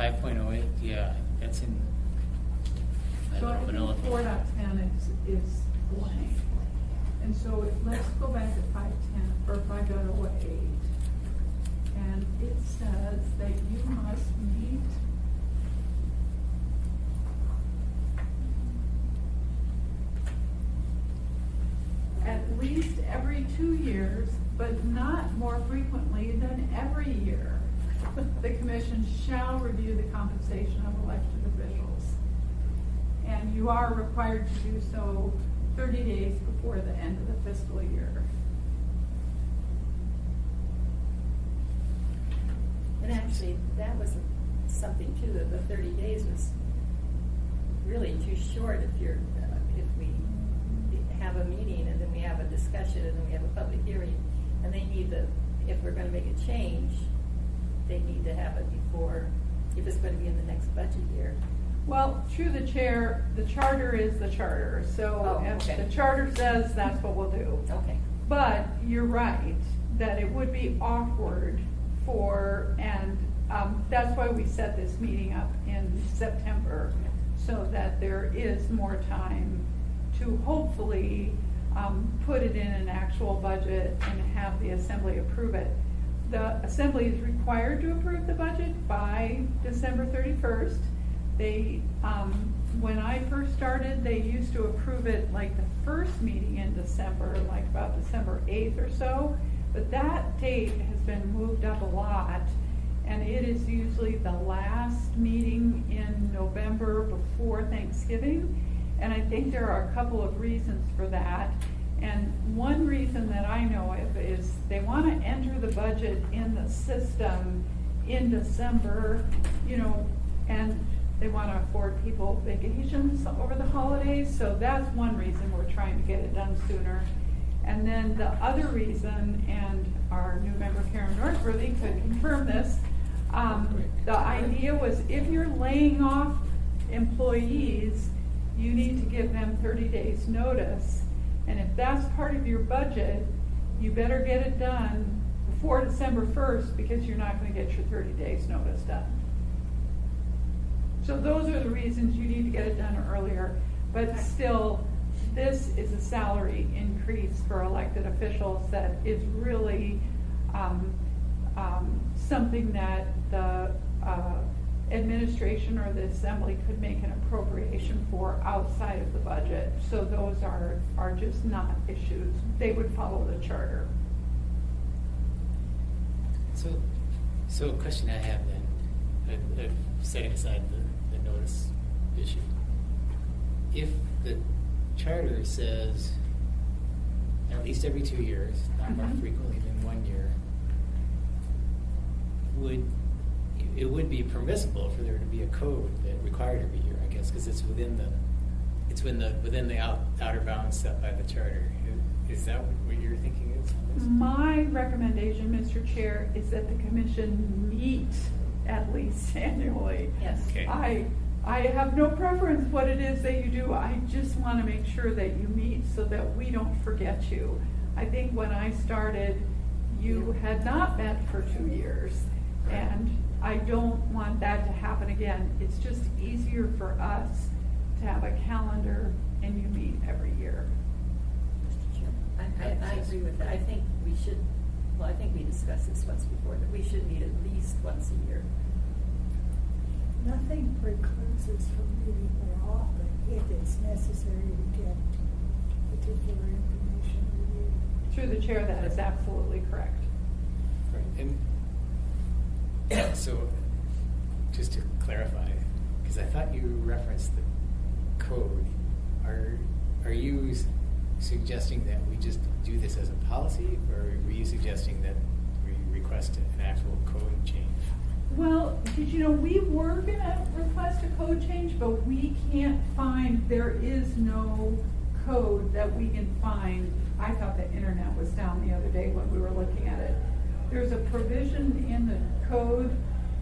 5.08, yeah, that's in. So I think 4.10 is blank. And so let's go back to 5.10 or 5.08. And it says that you must meet at least every 2 years, but not more frequently than every year. The commission shall review the compensation of elected officials. And you are required to do so 30 days before the end of the fiscal year. And actually, that was something too, that the 30 days was really too short if you're, if we have a meeting and then we have a discussion and then we have a public hearing, and they need to, if we're gonna make a change, they need to have it before, if it's gonna be in the next budget year. Well, through the chair, the charter is the charter, so if okay. the charter says that's what we'll do. Okay. But you're right, that it would be awkward for, and that's why we set this meeting up in September, so that there is more time to hopefully put it in an actual budget and have the assembly approve it. The assembly is required to approve the budget by December 31st. They, when I first started, they used to approve it like the first meeting in December, like about December 8th or so. But that date has been moved up a lot, and it is usually the last meeting in November before Thanksgiving. And I think there are a couple of reasons for that. And one reason that I know of is they want to enter the budget in the system in December, you know, and they want to afford people vacations over the holidays. So that's one reason we're trying to get it done sooner. And then the other reason, and our new member Karen Northworthy could confirm this, the idea was if you're laying off employees, you need to give them 30 days notice. And if that's part of your budget, you better get it done before December 1st, because you're not going to get your 30 days notice done. So those are the reasons you need to get it done earlier. But still, this is a salary increase for elected officials that is really something that the administration or the assembly could make an appropriation for outside of the budget. So those are just not issues. They would follow the charter. So a question I have then, setting aside the notice issue. If the charter says at least every 2 years, not more frequently than 1 year, it would be permissible for there to be a code that required every year, I guess, because it's within the outer bounds set by the charter. Is that what your thinking is on this? My recommendation, Mr. Chair, is that the commission meet at least annually. Yes. Okay. I have no preference what it is that you do. I just want to make sure that you meet so that we don't forget you. I think when I started, you had not met for 2 years, and I don't want that to happen again. It's just easier for us to have a calendar and you meet every year. Mr. Chairman, I agree with that. I think we should, well, I think we discussed this once before, that we should meet at least once a year. Nothing precludes us from meeting more often if it's necessary to get particular information reviewed. Through the chair, that is absolutely correct. Right. And so, just to clarify, because I thought you referenced the code, are you suggesting that we just do this as a policy, or were you suggesting that we request an actual code change? Well, did you know we were going to request a code change, but we can't find, there is no code that we can find. I thought the internet was down the other day when we were looking at it. There's a provision in the code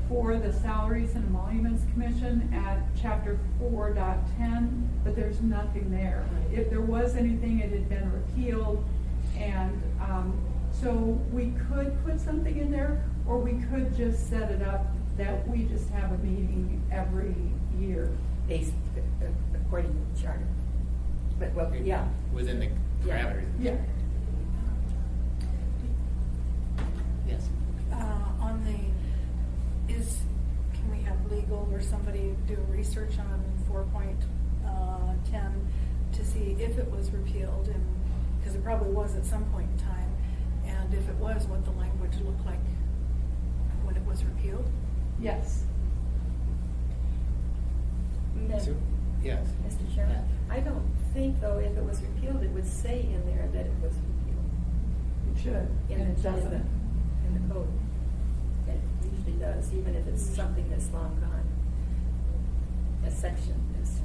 for the Salaries and Emoluments Commission at chapter 4.10, but there's nothing there. If there was anything, it had been repealed, and so we could put something in there, or we could just set it up that we just have a meeting every year. Based according to the charter. But, well, yeah. Within the Yeah. parameters. Yeah. Yes. On the, can we have legal or somebody do research on 4.10 to see if it was repealed, and, because it probably was at some point in time, and if it was, what the language looked like when it was repealed? Yes. So, yes. Mr. Chairman, I don't think, though, if it was repealed, it would say in there that it was repealed. It should, In and it the- doesn't. In the code. It usually does, even if it's something that's long gone. A section is.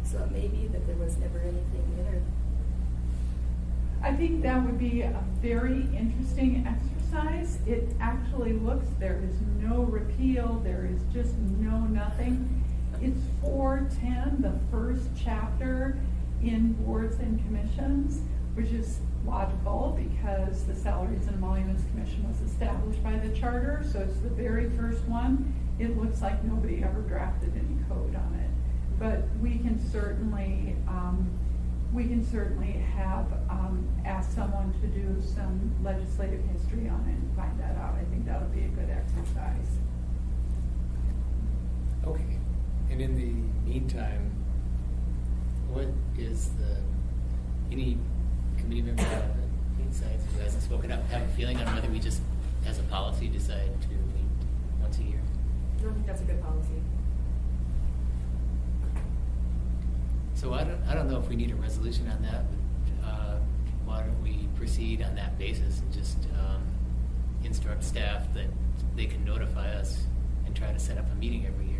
So it may be that there was never anything entered. I think that would be a very interesting exercise. It actually looks, there is no repeal, there is just no nothing. It's 410, the first chapter in boards and commissions, which is logical because the Salaries and Emoluments Commission was established by the charter, so it's the very first one. It looks like nobody ever drafted any code on it. But we can certainly have, ask someone to do some legislative history on it and find that out. I think that would be a good exercise. Okay. And in the meantime, what is any committee member have insights who hasn't spoken up, have a feeling on whether we just, as a policy, decide to meet once a year? I don't think that's a good policy. So I don't know if we need a resolution on that, but why don't we proceed on that basis and just instruct staff that they can notify us and try to set up a meeting every year.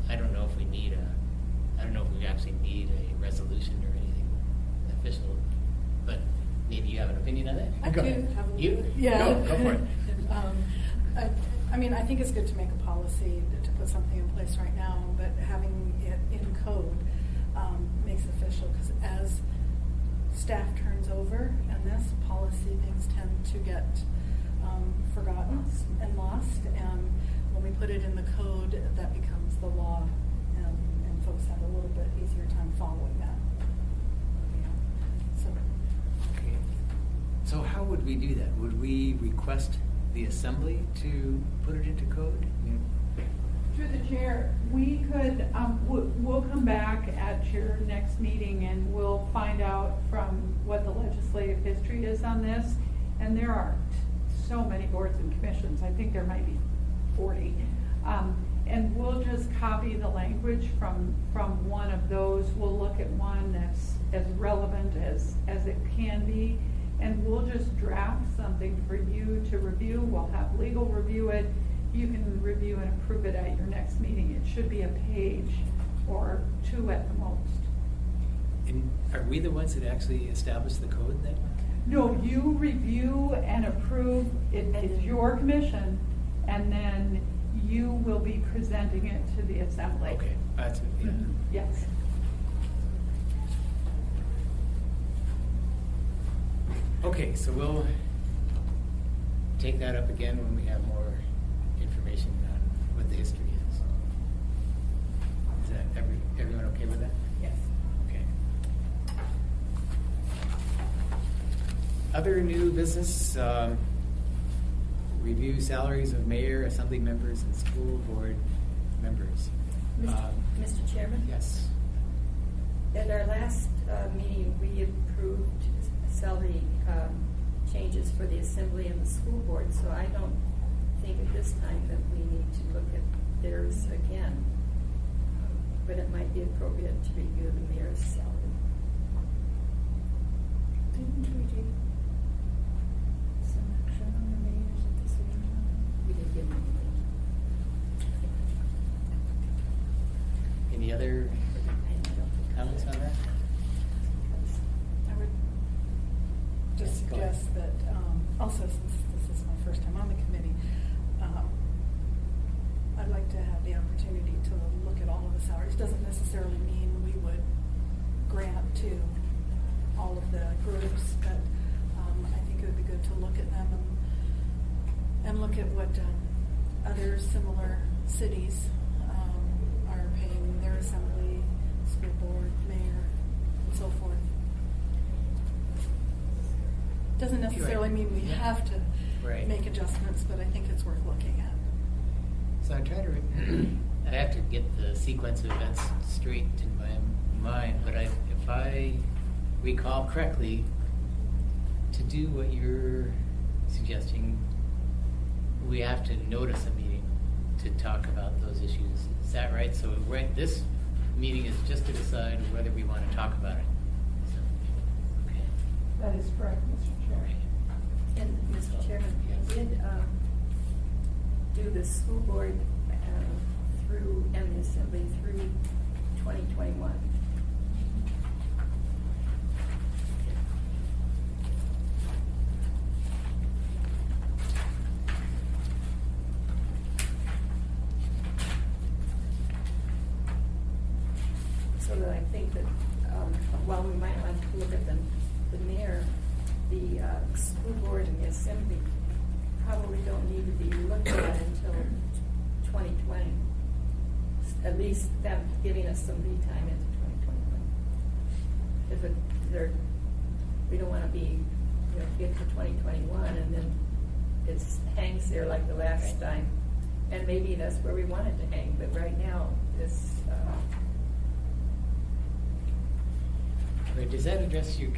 I don't know if we actually need a resolution or anything official, but maybe you have an opinion on that? I Go do ahead. have a You? little bit. Yeah. Go for it. I mean, I think it's good to make a policy to put something in place right now, but having it in code makes it official, because as staff turns over and this policy, things tend to get forgotten and lost, and when we put it in the code, that becomes the law, and folks have a little bit easier time following that. Yeah. So. Okay. So how would we do that? Would we request the assembly to put it into code? Through the chair, we could, we'll come back at your next meeting and we'll find out from what the legislative history is on this. And there are so many boards and commissions, I think there might be 40. And we'll just copy the language from one of those. We'll look at one that's as relevant as it can be. And we'll just draft something for you to review. We'll have legal review it. You can review and approve it at your next meeting. It should be a page or two at the most. And are we the ones that actually establish the code then? No, you review and approve. It's your commission, and then you will be presenting it to the assembly. Okay, that's it, yeah. Yes. Okay, so we'll take that up again when we have more information on what the history is. Is that everyone okay with that? Yes. Okay. Other new business, review salaries of mayor, assembly members, and school board members. Mr. Chairman? Yes. At our last meeting, we approved salary changes for the assembly and the school board, so I don't think at this time that we need to look at theirs again. But it might be appropriate to review the mayor's salary. Didn't we take some action on the mayors at the same time? We didn't give them anything. Any other I don't think comments on that? I would just Go ahead. suggest that, also since this is my first time on the committee, I'd like to have the opportunity to look at all of the salaries. Doesn't necessarily mean we would grant to all of the groups, but I think it would be good to look at them and look at what other similar cities are paying their assembly, school board, mayor, and so forth. Doesn't necessarily Right. mean we Yeah. have to Right. make adjustments, but I think it's worth looking at. So I'm trying to, I have to get the sequence of events straight in my mind, but if I recall correctly, to do what you're suggesting, we have to notice a meeting to talk about those issues. Is that right? So this meeting is just to decide whether we want to talk about it. So, okay. That is correct, Mr. Chair. And Mr. Chairman, I did do the school board through, and the assembly through 2021. So that I think that while we might want to look at the mayor, the school board and the assembly probably don't need to be looked at until 2020. At least them giving us some lead time into 2021. We don't want to be, get to 2021 and then it hangs there like the last time. And maybe that's where we want it to hang, but right now it's. Right, does that address you?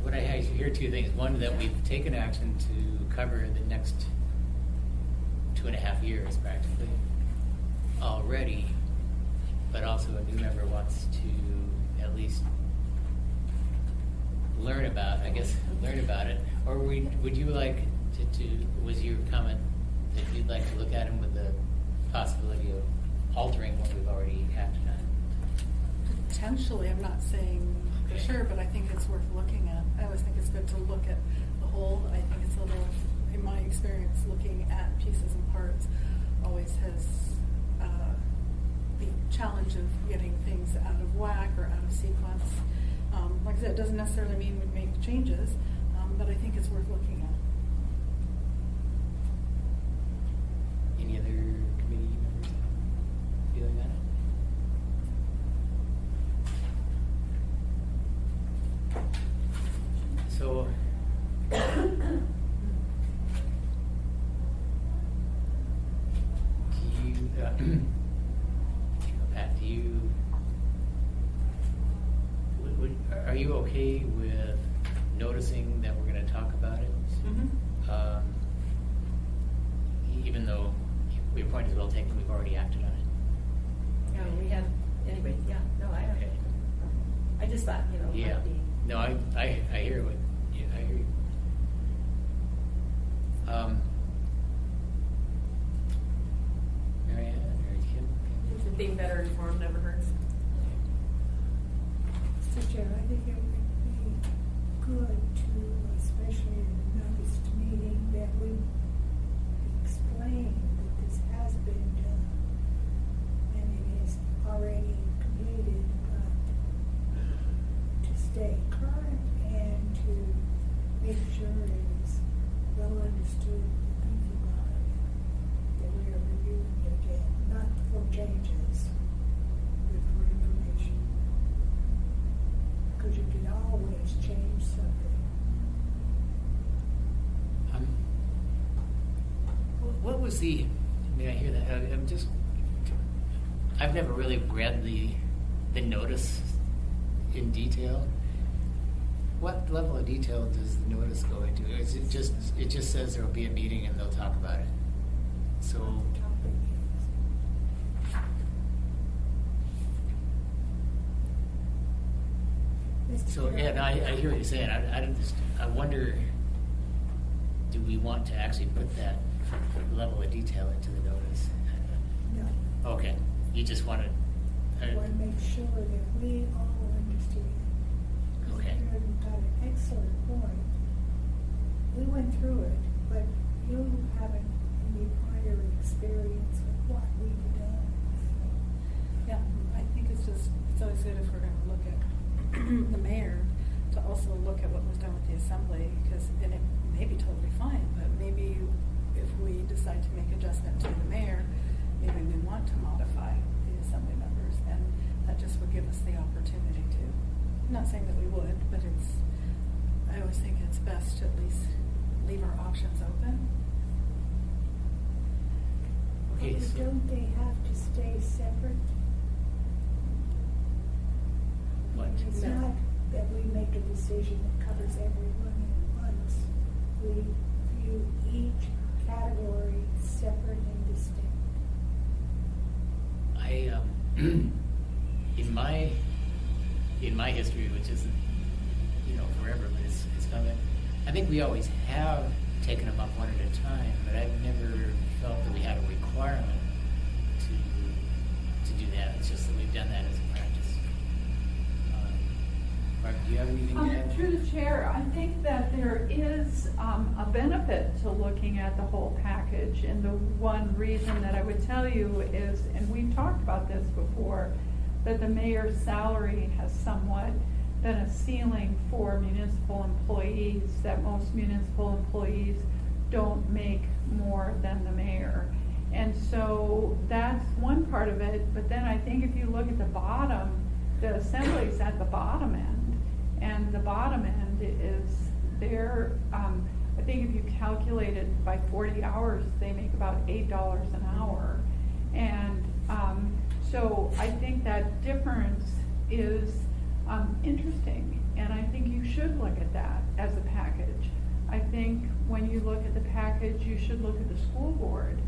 What I hear two things. One, that we've taken action to cover the next 2.5 years practically already, but also a new member wants to at least learn about it. Or would you like to was your comment that you'd like to look at them with the possibility of altering what we've already acted on? Potentially, I'm not saying for sure, but I think it's worth looking at. I always think it's good to look at the whole. I think it's a little, in my experience, looking at pieces and parts always has the challenge of getting things out of whack or out of sequence. Like I said, it doesn't necessarily mean we make changes, but I think it's worth looking at. Any other committee members feeling that? So, Pat, are you okay with noticing that we're going to talk about it? Mm-hmm. Even though your point is well taken, we've already acted on it. We have, anyway, Okay. I just thought, Yeah. might be. No, I hear what I hear you. Mary Ann or Kim? Being better informed never hurts. Mr. Chair, I think it would be good to, especially in a noticed meeting, that we explain that this has been done and it is already completed, but to stay current and to make sure it is well understood and thinking about it, that we are reviewing it again, not for changes, but for information. Because you can always change something. What was the? May I hear that? I've never really read the notice in detail. What level of detail does the notice go into? Is it just says there will be a meeting and they'll talk about it? So. Topic is. Mr. So, yeah, no, I hear what you're saying. I wonder, do we want to actually put that level of detail into the notice? No, Okay, you just want to. I want to make sure that we all understand. Okay. You've got an excellent point. We went through it, but you haven't any prior experience with what we've done. Yeah, I think it's always good if we're going to look at the mayor to also look at what was done with the assembly, because, and it may be totally fine, but maybe if Okay, But so don't they have to stay separate? what? It's No. not that we make a decision that covers everyone at once. We view each category separate and distinct. In my history, which isn't, forever, but it's coming. I think we always have taken them up one at a time, but I've never felt that we had a requirement to do that. It's just that we've done that as a practice. Mark, do you have anything to add? Through the chair, I think that there is a benefit to looking at the whole package, and the one reason that I would tell you is, and we've talked about this before, that the mayor's salary has somewhat been a ceiling for municipal employees, that most municipal employees don't make more than the mayor. And so that's one part of it, but then I think if you look at the bottom, the assembly's at the bottom end, and the bottom end is their, I think if you calculate it by 40 hours, they make about $8 an hour. And so I think that difference is interesting, and I think you should look at that as a package. I think when you look at the package, you should look at the school board.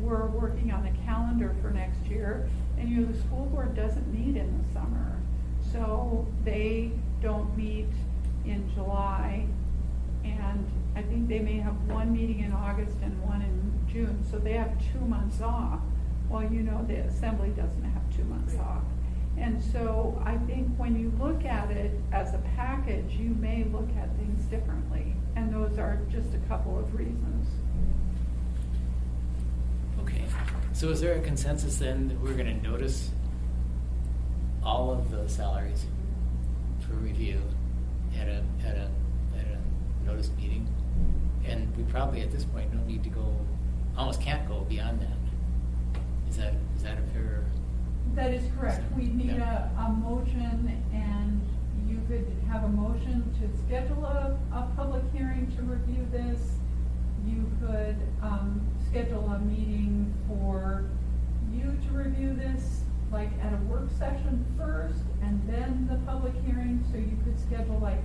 We're working on a calendar for next year, and the school board doesn't meet in the summer. So they don't meet in July, and I think they may have one meeting in August and one in June, so they have 2 months off. Well, the assembly doesn't have 2 months off. And so I think when you look at it as a package, you may look at things differently. And those are just a couple of reasons. Okay, so is there a consensus then that we're going to notice all of the salaries for review at a notice meeting? And we probably at this point don't need to almost can't go beyond that. Is that a fair? That is correct. We need a motion, and you could have a motion to schedule a public hearing to review this. You could schedule a meeting for you to review this, like at a work session first, and then the public hearing. So you could schedule like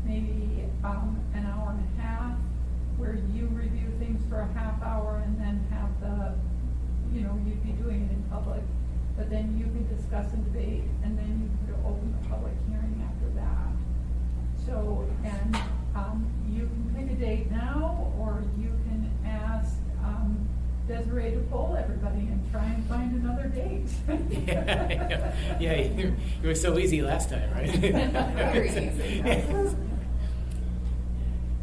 maybe an hour and a half, where you review things for a half hour, and then have you'd be doing it in public. But then you could discuss and debate, and then you could open the public hearing after that. So, and you can pick a date now, or you can ask Desiree to poll everybody and try and find another date. Yeah, you were so easy last time, right? Very easy.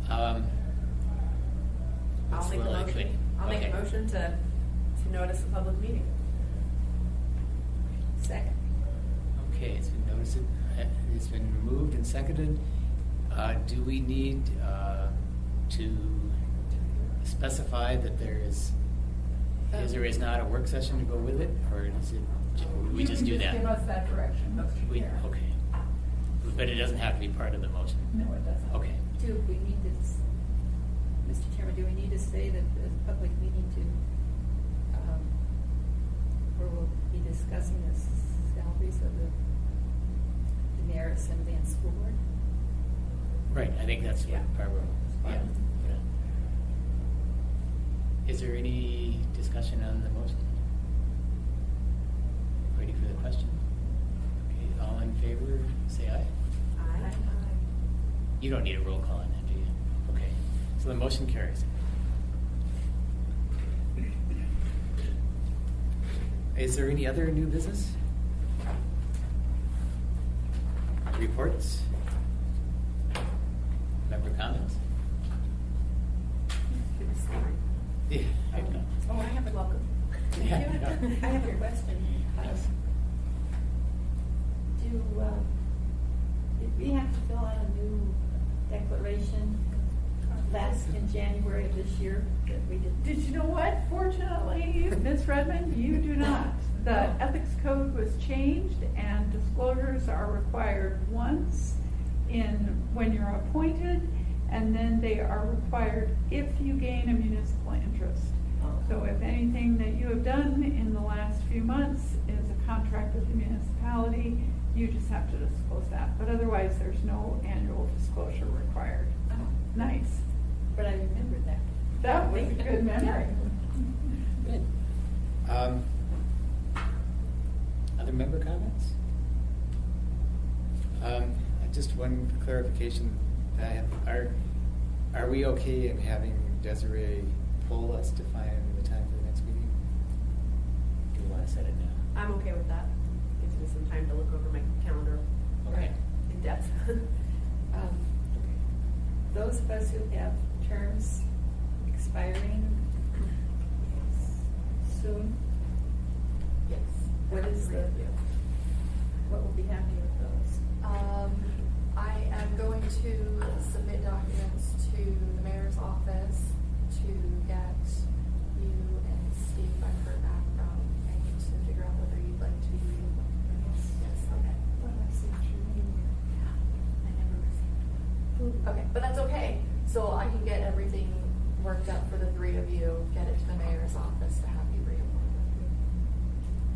I'll make a motion. I'll make a motion to notice a public meeting. Second. Okay, it's been noticed. It's been moved and seconded. Do we need to specify that there is or is not a work session to go with it, or is it? We just do that. Give us that direction. Okay, but it doesn't have to be part of the motion. No, it doesn't. Okay. Do we need to, Mr. Chairman, do we need to say that the public meeting where we'll be discussing the salaries of the mayor, assembly, and school board? Right, I think that's what Barbara. Yeah. Is there any discussion on the motion? Ready for the question? Okay, all in favor, say aye. Aye. You don't need a roll call on that, do you? Okay, so the motion carries. Is there any other new business? Reports? Member comments? Yeah, I know. Oh, I have a welcome. Yeah. I have a question. Yes. Did we have to fill out a new declaration last in January of this year that we did? Did you know what? Fortunately, Ms. Redmond, you do not. The ethics code was changed, and disclosures are required once when you're appointed, and then they are required if you gain a municipal interest. So if anything that done in the last few months is a contract with the municipality. You just have to disclose that, but otherwise there's no annual disclosure required. Oh, Nice. but I remembered that. That was a good memory. Good. Other member comments? Just one clarification that I have. Are we okay in having Desiree poll us to find the time for the next meeting? Do you want to set it now? I'm okay with that. Gives me some time to look over my calendar. Okay. In depth. Those of us who have terms expiring soon, Yes. what is the, what will be happening with those? I am going to submit documents to the mayor's office to get you and Steve, I've heard back from, I need to figure out whether you'd like to be. Yes, okay. Well, I sent your name. I never received it. Okay, but that's okay. So I can get everything worked up for the three of you, get it to the mayor's office to have you reappointed.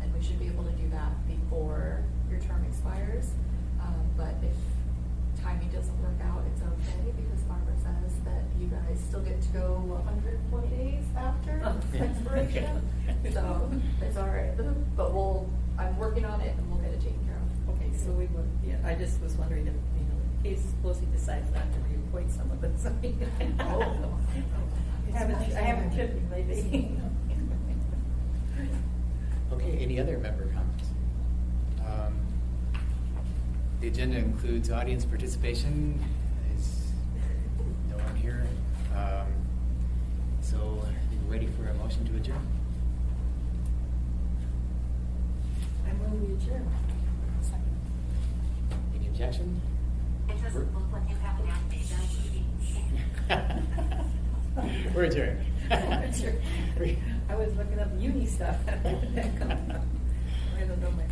And we should be able to do that before your term expires. But if timing doesn't work out, it's okay, because Barbara says that you guys still get to go 120 days after expiration. So it's all right. But I'm working on it and we'll get it taken care of. Okay, so we would, yeah, I just was wondering if, in case Lucy decides not to reappoint some of us. I haven't tripped you lately. Okay, any other member comments? The agenda includes audience participation. Is no one here? So are you ready for a motion to adjourn? I move we adjourn. Any objection? It doesn't look like you have an application. We're adjourned. I was looking up uni stuff. I don't know my